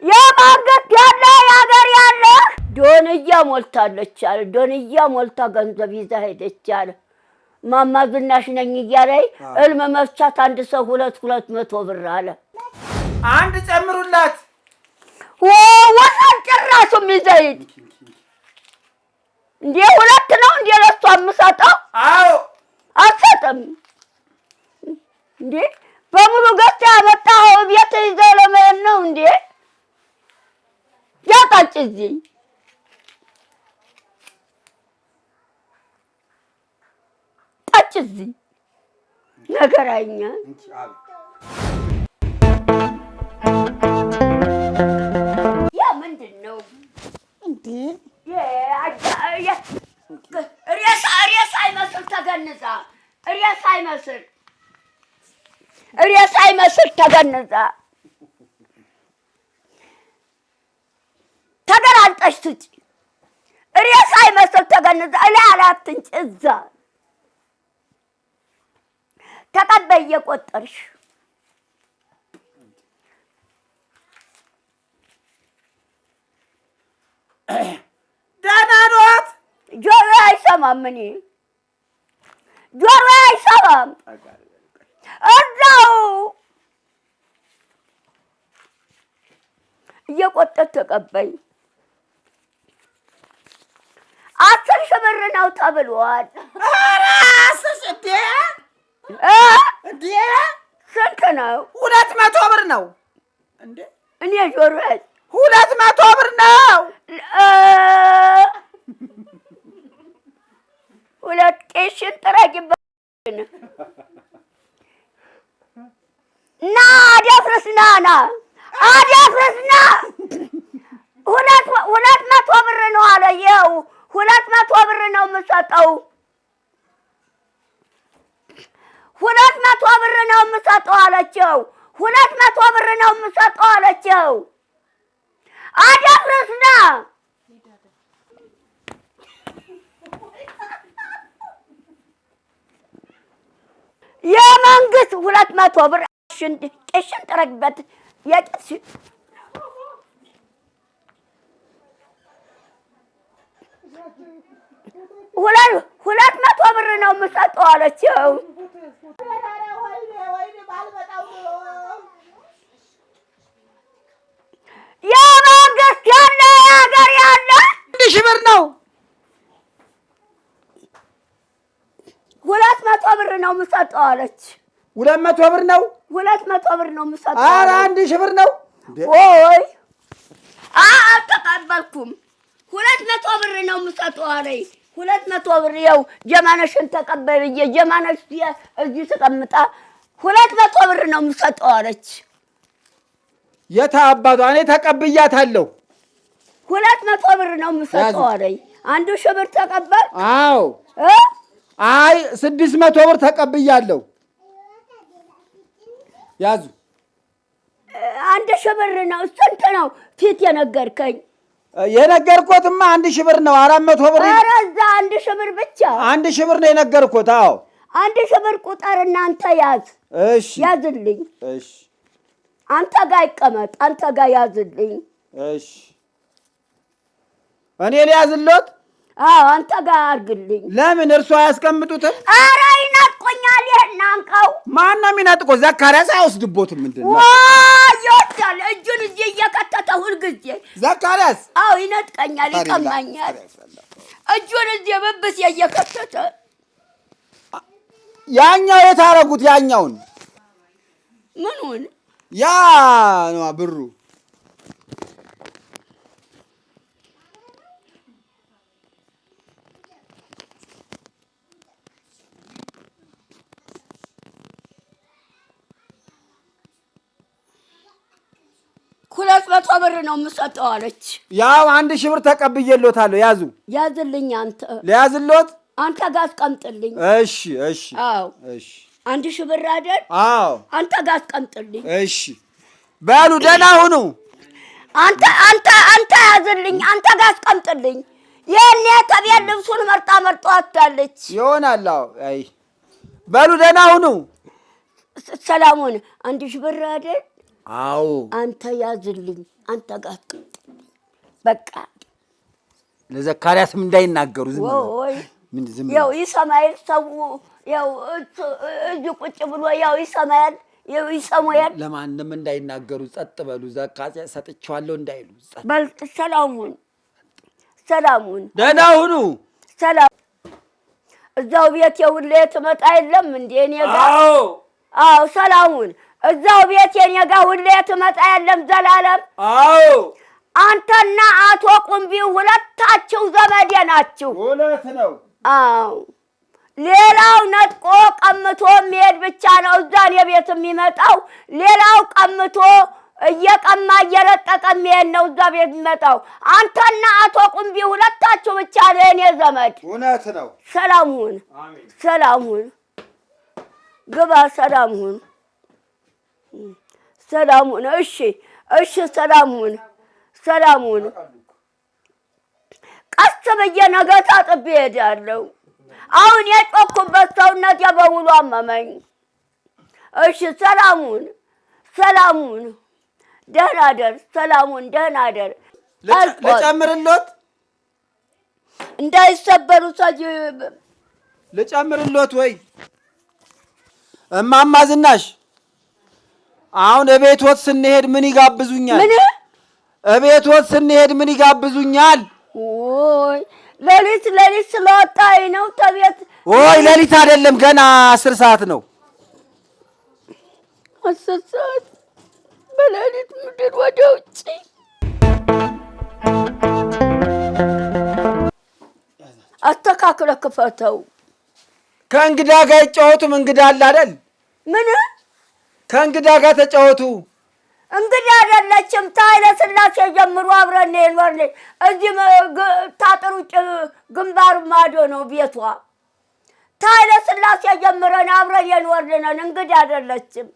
የማንገት ያለ ያገር ያለ ዶንያ ሞልታለች አለ ዶንያ ሞልታ ገንዘብ ይዛ ሄደች አለ ማማ ዝናሽ ነኝ እያለኝ እልም መፍቻት አንድ ሰው 200 ብር አለ አንድ ጨምሩላት ወሰን ጭራሹም ይዘይድ እንዴ ሁለት ነው እንዴ ለሷ የምሰጠው አዎ አሰጥም እንዴ በሙሉ ገዝታ ያመጣው ቤት ይዘው ለመሄድ ነው እንዴ ያጣጭ እዚህ ጠጭ እዚህ ነገራኛ ያ ምንድን ነው እንዴ ሬሳ አይመስል ተገንዛ ሬሳ አይመስል ተገንዛ ተገላልጠሽ ትጭ ሬሳ አይመስል ተገንዛ እላይ አላትንጭ እዛ ተቀበይ እየቆጠርሽ ደህና ነዎት? ጆሮ አይሰማም እኔ ጆሮ አይሰማም እዛው እየቆጠር ተቀበይ 10 ሺህ ብር ነው ተብሏል ኧረ አስስቴ እንዴ ስንት ነው 200 ብር ነው እንዴ እኔ ጆሮ 200 ብር ነው ሁለት ቄሽን ጥረጊበት ና አደፍርስ ና አደፍርስ ና 200 ብር ነው አለ ይኸው 200 ብር ነው የምሰጠው 200 ብር ነው የምሰጠው አለችው 200 ብር ነው የምሰጠው አለችው አደፍርስ ና የመንግስት 200 ብር ቄሽን ጥረግበት የቄስ 200 ብር ነው የምሰጠው አለችው የመንግስት ያለ ያገር ያለ 1 ሺህ ብር ነው 200 ብር ነው የምሰጠው አለች 200 ብር ነው 200 ብር ነው የምሰጠው ኧረ 1 ሺህ ብር ነው ወይ አልተቀበልኩም 200 ብር ነው የምሰጠው አለኝ 200 ብር ይኸው ጀማነሽን ተቀበይ ብዬ ጀማነሽ እዚህ ተቀምጣ 200 ብር ነው የምሰጠው አለች የታ አባቷ እኔ ተቀብያታለሁ 200 ብር ነው የምሰጠው አለኝ 1 ሺህ ብር ተቀበል አዎ አይ 600 ብር ተቀብያለሁ ያዙ 1 ሺህ ብር ነው ስንት ነው ፊት የነገርከኝ የነገርኩትማ 1 ሺህ ብር ነው 400 ብር ኧረ እዛ 1 ሺህ ብር ብቻ 1 ሺህ ብር ነው የነገርኩት አዎ 1 ሺህ ብር ቁጥር እናንተ ያዝ እሺ ያዝልኝ እሺ አንተ ጋር ይቀመጥ አንተ ጋር ያዝልኝ እሺ እኔ ሊያዝልዎት አዎ አንተ ጋር አድርግልኝ ለምን እርሱ አያስቀምጡትም ኧረ ይነጥቆኛል ይሄን አንቀው ማን ነው የሚነጥቀው ዘካርያስ አይወስድቦትም ምንድን ነው ይወስዳል እጁን እዚህ እየከተተ ሁልጊዜ ዘካርያስ አዎ ይነጥቀኛል ይቀማኛል እጁን እዚህ በብስ እየከተተ ያኛው የታረጉት ያኛውን ምኑን ያ ነው ብሩ 200 ብር ነው የምሰጠው አለች ያው 1 ሺህ ብር ተቀብዬልዎታለሁ ያዙ ያዝልኝ አንተ ለያዝልዎት አንተ ጋር አስቀምጥልኝ እሺ እሺ አዎ እሺ 1 ሺህ ብር አይደል አዎ አንተ ጋር አስቀምጥልኝ እሺ በሉ ደህና ሁኑ አንተ ያዝልኝ አንተ ጋር አስቀምጥልኝ የኔ ከቤት ልብሱን መርጣ አታለች ይሆናል አዎ አይ በሉ ደህና ሁኑ ሰላሙን 1 ሺህ ብር አይደል አዎ አንተ ያዝልኝ አንተ ጋር በቃ ለዘካርያስም እንዳይናገሩ ዝም ብለው ወይ ምን ዝም ያው ይሰማል ሰው ያው እጅ ቁጭ ብሎ ያው ይሰማል ያው ይሰማል ለማንም እንዳይናገሩ ጸጥ በሉ ዘካርያስ ሰጥቻለሁ እንዳይሉ በል ሰላሙን ደህና ሁኑ ሰላም እዛው ቤት የውሌ ትመጣ የለም እንዴ እኔ ጋር አዎ ሰላሙን እዛው ቤት የኔ ጋር ሁሌ ትመጣ የለም ዘላለም አዎ አንተና አቶ ቁምቢው ሁለታችሁ ዘመዴ ናችሁ እውነት ነው አዎ ሌላው ነጥቆ ቀምቶ የሚሄድ ብቻ ነው እዛን የቤት የሚመጣው ሌላው ቀምቶ እየቀማ እየረጠቀ የሚሄድ ነው እዛ ቤት የሚመጣው አንተና አቶ ቁምቢው ሁለታችሁ ብቻ ለእኔ ዘመድ እውነት ነው ሰላሙን አሜን ሰላሙን ግባ ሰላሙን እሺ ሰላሙን ቀስ ብዬ ነገ ታጥቤ እሄዳለሁ አሁን የጮኩበት ሰውነት በሙሉ አመመኝ እሺ ሰላሙን ደህና ደር ሰላሙን ደህና ደር ልጨምርልዎት እንዳይሰበሩ ልጨምርልዎት ወይ እማማ ዝናሽ አሁን እቤትዎት ስንሄድ ምን ይጋብዙኛል እቤትዎት ስንሄድ ምን ይጋብዙኛል ወይ ሌሊት ስለወጣኝ ነው ተቤት ወይ ሌሊት አይደለም ገና 10 ሰዓት ነው 10 ሰዓት በሌሊት ምድር ወደ ውጪ አስተካክለህ ክፈተው ከእንግዳ ጋር ይጫወቱም እንግዳ አለ አይደል ምን ከእንግዳ ጋር ተጫወቱ እንግዳ አይደለችም ታይለ ስላሴ ጀምሮ አብረን ይኖር እዚህ ታጥሩ ግንባሩ ማዶ ነው ቤቷ ታይለ ስላሴ ጀምረን አብረን ይኖርነን እንግዳ አይደለችም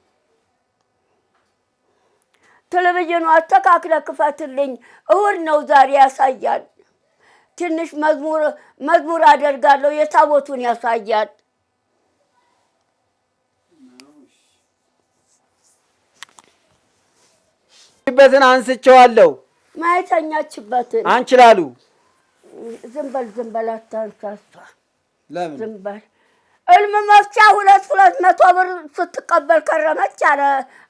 ቴሌቪዥኑ አስተካክለህ ክፈትልኝ እሑድ ነው ዛሬ ያሳያል ትንሽ መዝሙር አደርጋለሁ የታቦቱን ያሳያል በትን አንስቼዋለሁ ማይተኛችበትን አንችላሉ ዝም በል አታንሳሳ ለምን ዝም በል እልም መፍቻ 200 ብር ስትቀበል ከረመች አለ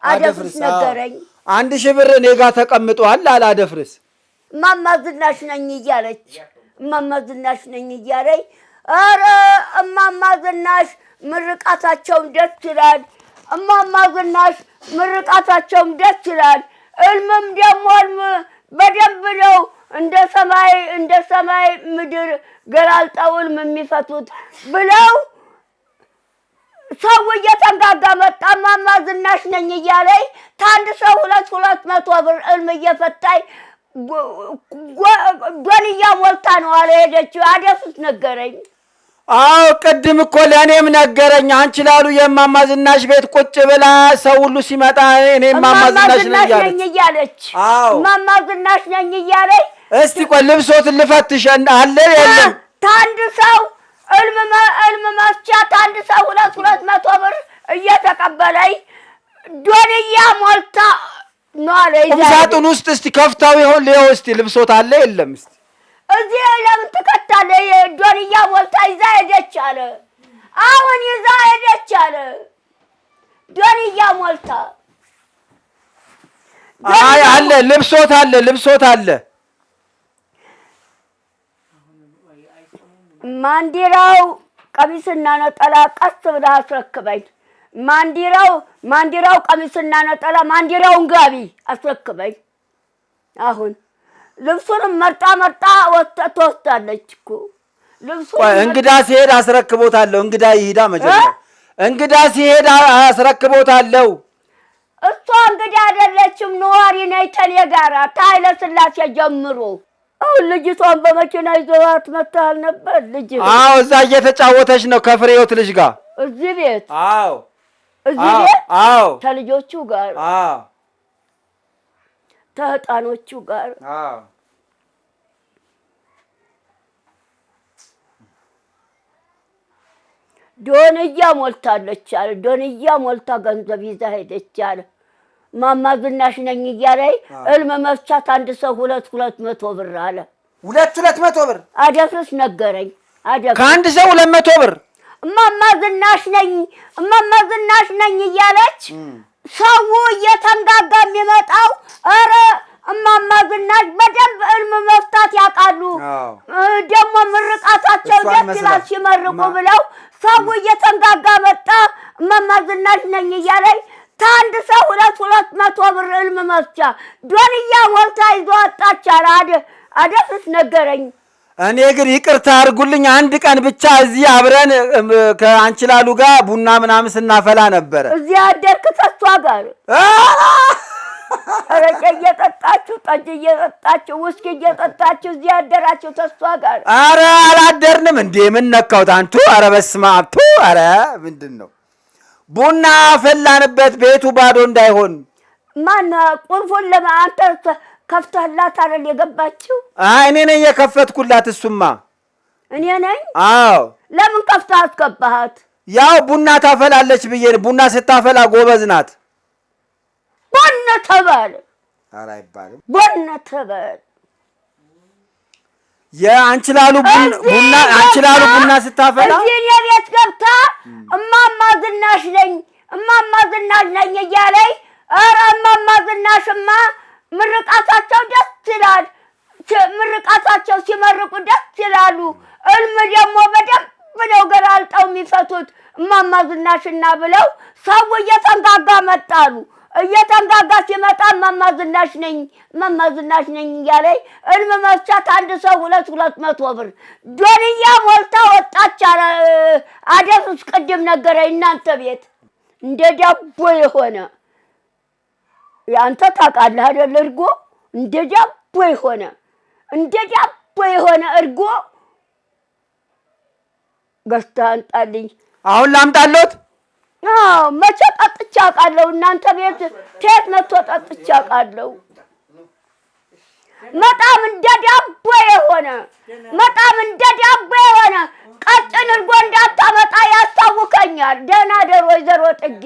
አደፍርስ ነገረኝ 1000 ብር እኔ ጋር ተቀምጧል አለ አደፍርስ እማማ ዝናሽ ነኝ እያለኝ ኧረ እማማ ዝናሽ ምርቃታቸውም ደስ ይላል እማማ ዝናሽ ምርቃታቸውም ደስ ይላል እልምም ደግሞ በደንብ ነው እንደ ሰማይ ምድር ገላልጠው እልም የሚፈቱት ብለው ሰው እየተንጋጋ መጣ እማማ ዝናሽ ነኝ እያለኝ ታንድ ሰው 200 ብር እልም እየፈታኝ ዶንያ ሞልታ ነው አለ ሄደችው አደፍስ ነገረኝ አዎ ቅድም እኮ ለእኔም ነገረኝ አንቺ ላሉ የእማማ ዝናሽ ቤት ቁጭ ብላ ሰው ሁሉ ሲመጣ እኔ እማማ ዝናሽ ነኝ እያለች እማማ ዝናሽ ነኝ እያለኝ እስቲ ቆይ ልብሶትን ልፈትሽ አለ የለም ታንድ ሰው እልም መስቻ ታንድ ሰው 200 ብር እየተቀበለኝ ዶንያ ሞልታ ነው አለ ሳጥን ውስጥ እስቲ ከፍታው ይሆን ሊሆን እስቲ ልብሶት አለ የለም እስቲ እዚህ ለምን ትከታለህ ዶንያ ሞልታ ይዛ ሄደች አለ አሁን ይዛ ሄደች አለ ዶንያ ሞልታ አይ አለ ልብሶት አለ ማንዲራው ቀሚስና ነጠላ ቀስ ብለህ አስረክበኝ ማንዲራው ቀሚስና ነጠላ ማንዲራውን ጋቢ አስረክበኝ አሁን ልብሱንም መርጣ ትወስዳለች እኮ ልብሱ እንግዳ ሲሄድ አስረክቦታለሁ እንግዳ ይሄዳ መጀመሪያ እንግዳ ሲሄድ አስረክቦታለሁ እሷ እንግዳ አይደለችም ነዋሪ ነች ከኔ ጋር ታይለ ስላሴ ጀምሮ አሁን ልጅቷን በመኪና ይዘዋት መታል ነበር ልጅ አዎ እዛ እየተጫወተች ነው ከፍሬዮት ልጅ ጋር እዚህ ቤት አዎ እዚህ ቤት አዎ ከልጆቹ ጋር አዎ ተህጣኖቹ ጋር አዎ ዶንያ ሞልታለች አለ ዶንያ ሞልታ ገንዘብ ይዛ ሄደች አለ ማማ ዝናሽ ነኝ እያለኝ እልም መፍቻት አንድ ሰው 200 ብር አለ። 200 ብር አደፍርስ ነገረኝ። ከአንድ ሰው 200 ብር ማማ ዝናሽ ነኝ እያለች ሰው እየተንጋጋ የሚመጣው ኧረ እማማ ዝናሽ በደንብ እልም መፍታት ያውቃሉ። ደግሞ ምርቃታቸው ደስ ይላል ሲመርቁ ብለው ሰው እየተንጋጋ መጣ። እማማ ዝናሽ ነኝ እያለኝ ታንድ ሰው 200 ብር እልም መፍቻ ዶንያ ሞልታ ይዞ ወጣች አለ። አደፍርስ ነገረኝ። እኔ ግን ይቅርታ አድርጉልኝ፣ አንድ ቀን ብቻ እዚህ አብረን ከአንችላሉ ጋር ቡና ምናምን ስናፈላ ነበረ። እዚህ አደርክ ተሷ ጋር አረቄ እየጠጣችሁ ጠጅ እየጠጣችሁ ውስኪ እየጠጣችሁ እዚህ አደራችሁ ተሷ ጋር? አረ አላደርንም እንዴ! ምን ነካውት አንቱ? አረ በስመ አብ! አረ ምንድን ነው? ቡና ፈላንበት ቤቱ ባዶ እንዳይሆን። ማን ቁልፉን ለማንተ ከፍተህላት አይደል የገባችው? አይ እኔ ነኝ የከፈትኩላት። እሱማ እኔ ነኝ። አዎ። ለምን ከፍተህ አስገባሃት? ያው ቡና ታፈላለች ብዬ። ቡና ስታፈላ ጎበዝ ናት። ቡና ተባለ። ኧረ አይባልም። ቡና ተባለ። የአንችላሉ ቡና ስታፈላ እዚህ የቤት ገብታ እማማ ዝናሽ ነኝ እያለኝ ኧረ እማማ ዝናሽማ ምርቃታቸው ደስ ይላል። ምርቃታቸው ሲመርቁ ደስ ይላሉ። እልም ደግሞ በደንብ ነው ገላልጠው የሚፈቱት እማማ ዝናሽና ብለው ሰው እየተንጋጋ መጣሉ። እየተንጋጋ ሲመጣ እማማ ዝናሽ ነኝ እያለኝ እልም መፍቻት አንድ ሰው 200 ብር ዶንያ ሞልታ ወጣች አለ። አደፍርስ ቅድም ነገረኝ። እናንተ ቤት እንደ ዳቦ የሆነ ያንተ ታውቃለህ አይደል? እርጎ እንደ ዳቦ የሆነ እርጎ ገዝተህ አንጣልኝ። አሁን ላምጣልዎት? አዎ መቼ ጠጥቼ አውቃለሁ? እናንተ ቤት ከየት መጥቶ ጠጥቼ አውቃለሁ? በጣም እንደ ዳቦ የሆነ ቀጭን እርጎ እንዳታመጣ ያስታውከኛል። ደህና ደሩ ወይዘሮ ጥጌ፣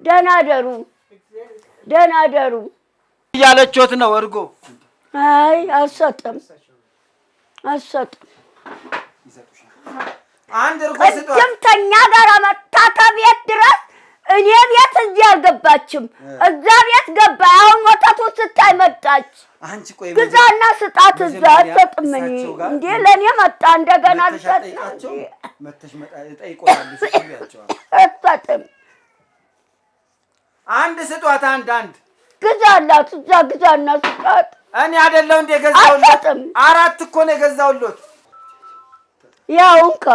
ደህና ደሩ እያለችዎት ነው እርጎ? አይ አልሰጥም። አንድ እርጎ ስጧት። ቅድምተኛ ጋር መጣ ከቤት ድረስ እኔ ቤት እዚህ አልገባችም፣ እዛ ቤት ገባ። አሁን ወተቱ ስታይ መጣች። ግዛና ስጣት። እዛ አልሰጥም እንዴ ለእኔ መጣ እንደገና አልሰጥም። አልሰጥም። አንድ ስጧት። አንድ ግዛላት። እዛ ግዛና ስጣት። እኔ አይደለሁ እንደ ገዛውልዎት? 4 እኮ ነው የገዛውልዎት። ያው እንካ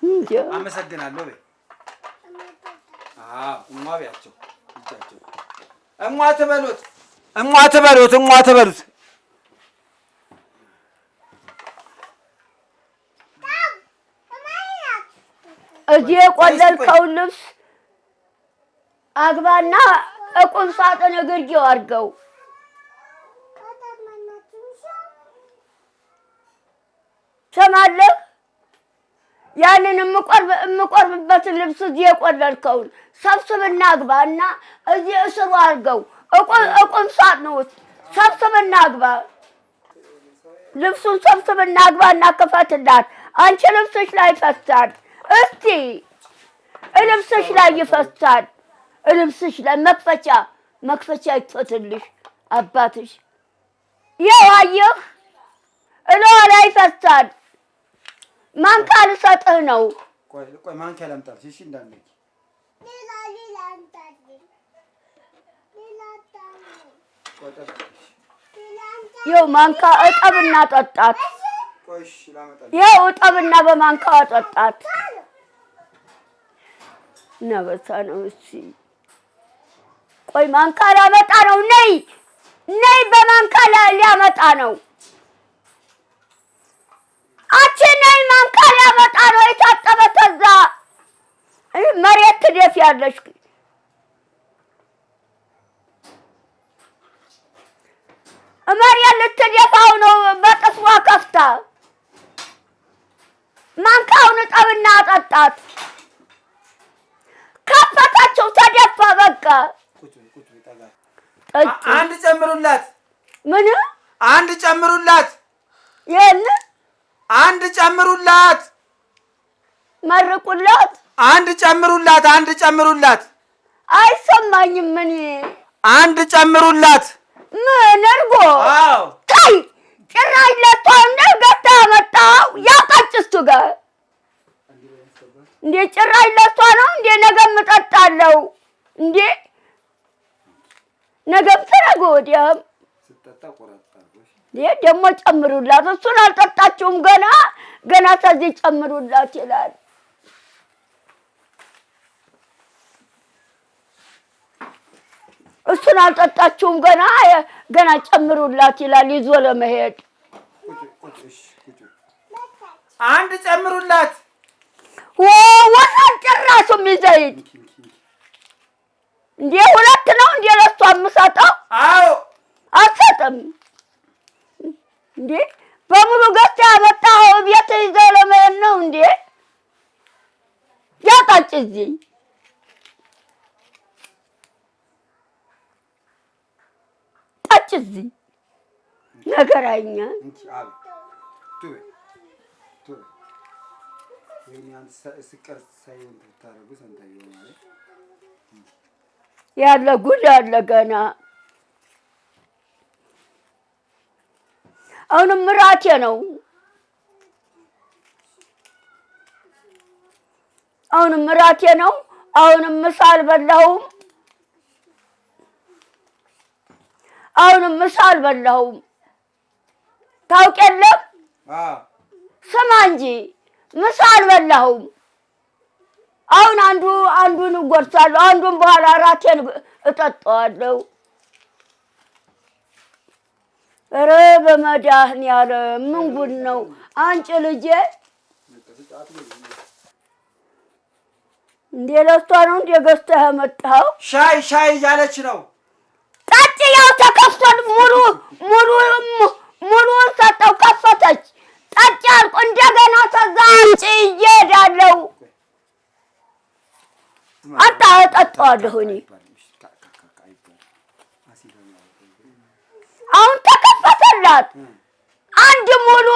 እንዴ። አመሰግናለሁ። እሟ ቢያቸው እሟ ትበሉት። እዚህ የቆለልከውን ልብስ አግባና ቁም ሳጥን እግርጌው አድርገው። ሰማለህ? ያንን የምቆርብበትን ልብስ እዚህ የቆለልከውን ሰብስብና አግባና እዚህ እስሩ አድርገው። ቁም ሳጥን ውስጥ ሰብስብና አግባ። ልብሱን ሰብስብና አግባና ክፈትላት። አንቺ ልብስሽ ላይ ይፈሳል። እስቲ ልብስሽ ላይ ይፈሳል። ልብስሽ ላይ መክፈቻ ይክፈትልሽ አባትሽ። ይኸው አየህ፣ እለዋ ላይ ይፈሳል። ማንካ ልሰጥህ ነው። ቆይ ማንካ ላምጣልሽ። እሺ እንዳትነኪ። ይኸው ማንካ እጠብና ጠጣት። ይኸው እጠብና በማንካ ጠጣት። ነበሳ ነው። እሺ ቆይ ማንካ ላመጣ ነው። ነይ በማንካ ሊያመጣ ነው። አንቺ ነይ ማንካ ሊያመጣ ነው። የታጠበ ተዛ መሬት ትደፊያለሽ። መሬት ልትደፋው ነው በጥፍሯ ከፍታ። ማንካውን እጠብና አጠጣት። ከፈታቸው። ተደፋ። በቃ አንድ ጨምሩላት። ምን አንድ ጨምሩላት። የነ አንድ ጨምሩላት። መርቁላት። አንድ ጨምሩላት። አንድ ጨምሩላት። አይሰማኝም። ምን አንድ ጨምሩላት። ምን እርጎ? አዎ ታይ ጭራሽ ለቷን ገታ መጣው ያቀጭስቱ ጋር እንዴ ጭራሽ ለቷ ነው እንዴ? ነገም እጠጣለሁ እንዴ? ነገም ተነገ ወዲያም ስትጠጣ ቆራጣለሽ እንዴ? ደግሞ ጨምሩላት። እሱን አልጠጣችሁም ገና ገና ከዚህ ጨምሩላት ይላል። እሱን አልጠጣችሁም ገና ገና ጨምሩላት ይላል ይዞ ለመሄድ። አንድ ጨምሩላት። ወሳን ጭራሹም ይዘይድ እንዴ? ሁለት ነው እንዴ ለሷ የምሰጠው? አዎ አልሰጥም እንዴ? በሙሉ ገዝተህ ያመጣኸው ቤት ይዘህ ለመሄድ ነው እንዴ? ያጣጭ እዚህ ጠጭ እዚህ ነገራኛ ያለ ጉድ አለ ገና። አሁንም ምራቴ ነው። አሁንም ምራቴ ነው። አሁንም ምሳ አልበላሁም። አሁንም ምሳ አልበላሁም። ታውቅ የለም ስማ እንጂ ምሳ አልበላሁም። አሁን አንዱን እጎርሳለሁ፣ አንዱን በኋላ እራቴን እጠጣዋለሁ። ኧረ በመድኃኒዓለም ምን ጉድ ነው? አንቺ ልጄ እንዴ ለእሷ ነው እንዴ ገዝተህ መጣኸው? ሻይ እያለች ነው። ጠጪ። ያው ተከፍቷል። ሙሉውን ሰጠው፣ ከፈተች። ጠጪ አልኩ። እንደገና ከዛ አንቺ እየሄዳለሁ። እጠጣዋለሁ እኔ። አሁን ተከፈተላት። አንድ ሙሉ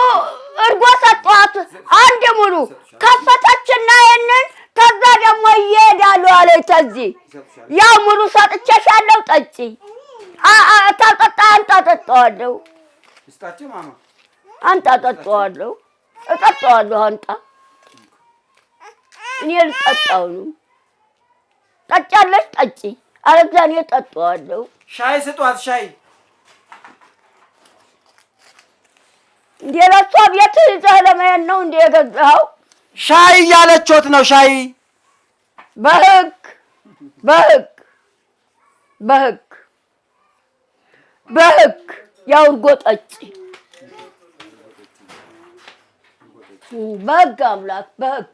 እርጎ ሰጧት። አንድ ሙሉ ከፈተችና ይሄንን ከዛ ደግሞ እየሄዳለሁ አለች። ተዚህ ያው ሙሉ ሰጥቼሻለሁ፣ ጠጪ። ታጠጣ። አንተ አጠጣዋለሁ። አንተ አጠጣዋለሁ። እጠጣዋለሁ። አንተ እኔ ልጠጣው ነው። ጠጫለሽ? ጠጪ። አለዛ እኔ እጠጣዋለሁ። ሻይ ስጧት። ሻይ እንዴ ለእሷ ቤት ይዘህ ለመሄድ ነው እንዴ የገዛኸው? ሻይ እያለችዎት ነው። ሻይ በህግ ያው እርጎ ጠጪ። በህግ አምላክ በህግ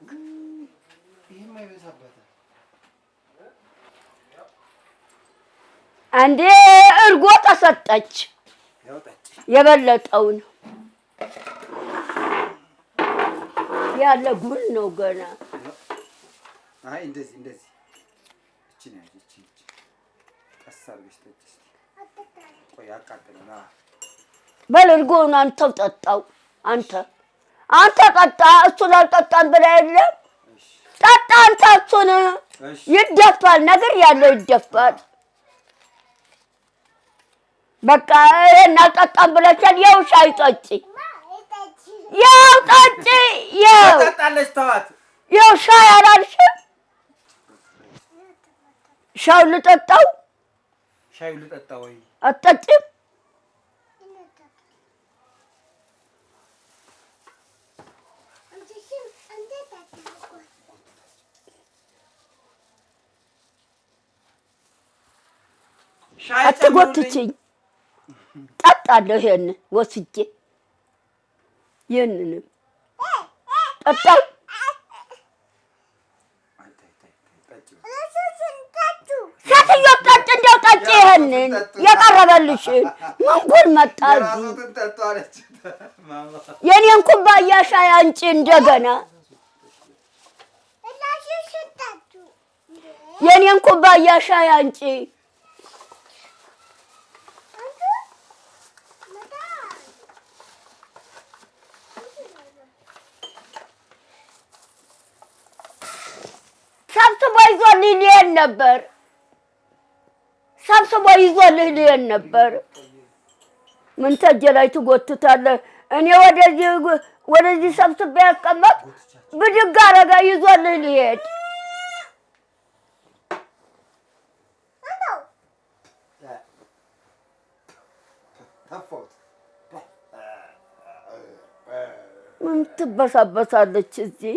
አንዴ እርጎ ተሰጠች። የበለጠውን ያለ ጉድ ነው ገና። አይ እንደዚህ እቺ ነው እቺ ቀሳር በስተች ቆይ አቃጥለና በል እርጎውን አንተው ጠጣው። አንተ ጠጣ። እሱን አልጠጣም ብለህ የለም ጠጣ። አንተ እሱን ይደፋል። ነገር ያለው ይደፋል። በቃ ይሄን አልጠጣም ብለሻል። ያው ሻይ ጠጪ። ያው ጠጪ። ያው ጠጣለች። ተዋት። ያው ሻይ አላልሽም? ሻይ ልጠጣው ወይ አትጠጪም? አትጎትችኝ። ጠጣለሁ። ይሄንን ወስጄ ይሄንንም ጠጣው። ሴትዮ ጠጭ፣ እንደው ጠጭ። ይሄንን የቀረበልሽን ምን ጉድ መጣ እዚህ? የኔን ኩባያ ሻይ አንቺ እንደገና የኔን ኩባያ ሻይ አንቺ ይዞልኝ ሊሄድ ነበር። ሰብስቦ ይዞልኝ ሊሄድ ነበር። ምን ተጀ ላይ ትጎትታለህ? እኔ ወደዚህ ሰብስቤ ያስቀመጥ ብድግ አደረገ ይዞልኝ ሊሄድ። ምን ትበሳበሳለች? እዚህ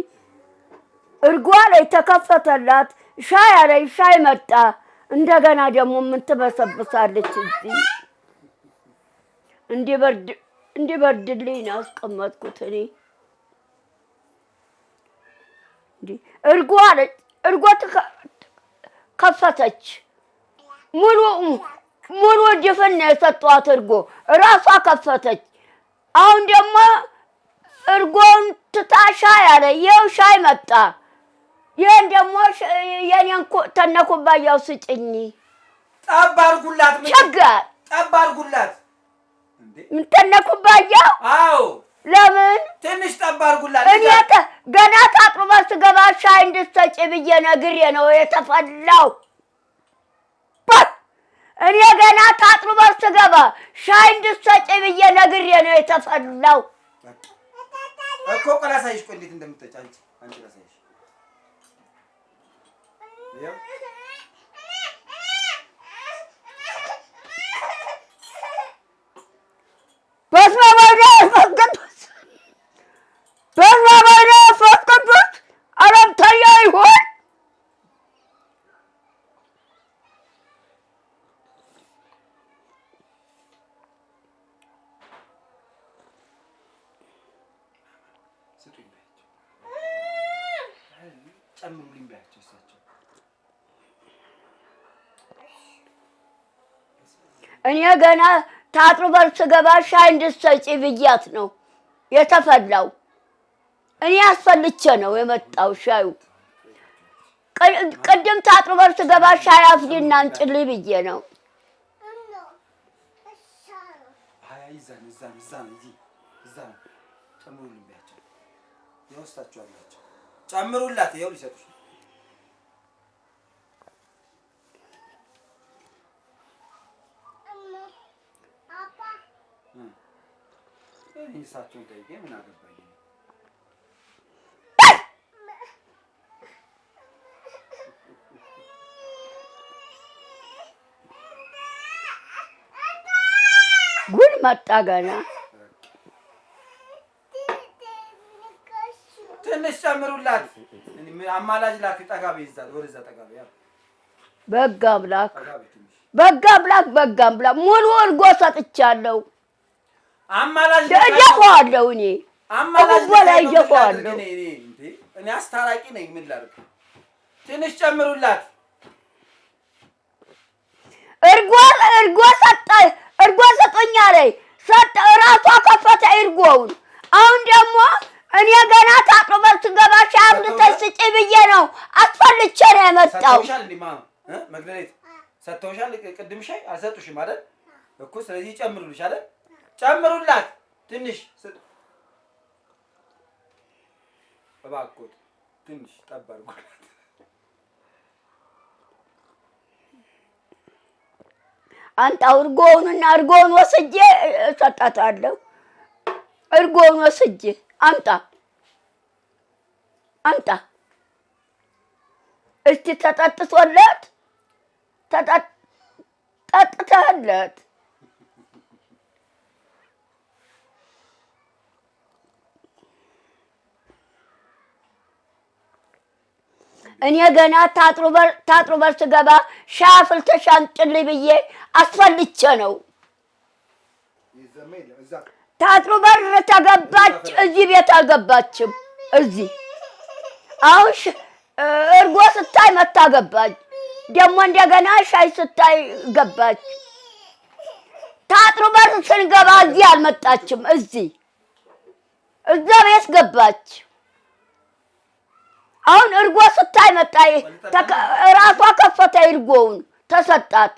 እርጓ ላይ ተከፈተላት። ሻይ አለኝ ሻይ መጣ። እንደገና ደግሞ ምን ትበሰብሳለች? እዚህ እንዲበርድልኝ ነው ያስቀመጥኩት እኔ። እርጎ ከፈተች። ሙሉ ድፍን ነው የሰጧት እርጎ እራሷ ከፈተች። አሁን ደግሞ እርጎን ትታ ሻይ አለ። ይኸው ሻይ መጣ። ይሄን ደግሞ የኔን ተነኩባያው ስጭኝ። ጠብ አድርጉላት። ቸጋር ጠብ አድርጉላት። ምን ተነኩባያው? አዎ ለምን ትንሽ ጠብ አድርጉላት። እኔ ገና ታጥቦ ስገባ ሻይ እንድትሰጪ ብዬ ነግሬ ነው የተፈላው። እኔ ገና ታጥቦ ስገባ ሻይ እንድትሰጪ ብዬ ነግሬ ነው የተፈላው እኮ። ቆይ ላሳይሽ፣ ቆይ እንዴት እንደምትጠጪ አንቺ ላሳይሽ። በስመ አብ ወወልድ ወመንፈስ ቅዱስ አረምተኛ ይሁን። ጨምሩልኝ በያቸው እሳቸው። እኔ ገና ታጥቦ ስገባ ሻይ እንድትሰጪ ብያት ነው የተፈላው። እኔ አስፈልቼ ነው የመጣው ሻዩ። ቅድም ታጥቦ ስገባ ሻይ አፍሊና አንጭልኝ ብዬ ነው። ጨምሩልኝ በያቸው። ይወስዳቸዋል። ጨምሩላት። ይኸው ሊሰጡሽ እሳቸውን ጠይቄ ምን አገባኝ። ጉድ መጣ ገና። ትንሽ ጨምሩላት። አማላጅ ላክ። ጠጋ በይ፣ ወደዛ ጠጋ በይ። በጋ አምላክ ሙሉ እርጎ ሰጥቻለሁ። አማላጅ እደፋዋለሁ እኔ በላይ እደፋዋለሁ። እኔ አስታራቂ ነኝ። ምን ላድርግ? ትንሽ ጨምሩላት። እርጎ ሰጠኝ አለኝ። እራሷ ከፈተ እርጎውን። አሁን ደግሞ እኔ ገና ታጥቦ ስገባ ሻይ አፍልተሽ ስጪ ብዬ ነው አስፈልቼ ነው የመጣው። መግደሌት ሰጥተውሻል። ቅድም ሻይ አልሰጡሽም አይደል እኮ። ስለዚህ ጨምሩልሽ አይደል? ጨምሩላት ትንሽ እባክዎት፣ ትንሽ ጠብ አድርጉላት። አንጣው እርጎውንና እርጎውን ወስጄ እሰጣታለሁ። እርጎውን ወስጄ አምጣ እስቲ ተጠጥቶለት ጠጥተህለት እኔ ገና ታጥሮ በር ስገባ ሻይ አፍልተሽ አምጪልኝ ብዬ አስፈልቼ ነው። ታጥሮ በር ተገባች። እዚህ ቤት አልገባችም። እዚህ አሁን እርጎ ስታይ መታ ገባች። ደግሞ እንደገና ሻይ ስታይ ገባች። ታጥሮ በር ስንገባ እዚህ አልመጣችም። እዛ ቤት ገባች። አሁን እርጎ ስታይ መጣ። ራሷ ከፈተ እርጎውን ተሰጣት።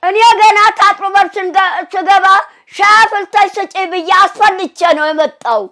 እኔ ገና ታጥሮ በር ስገባ ሻይ አፍልተሽ ስጪ ብዬ አስፈልቼ ነው የመጣው።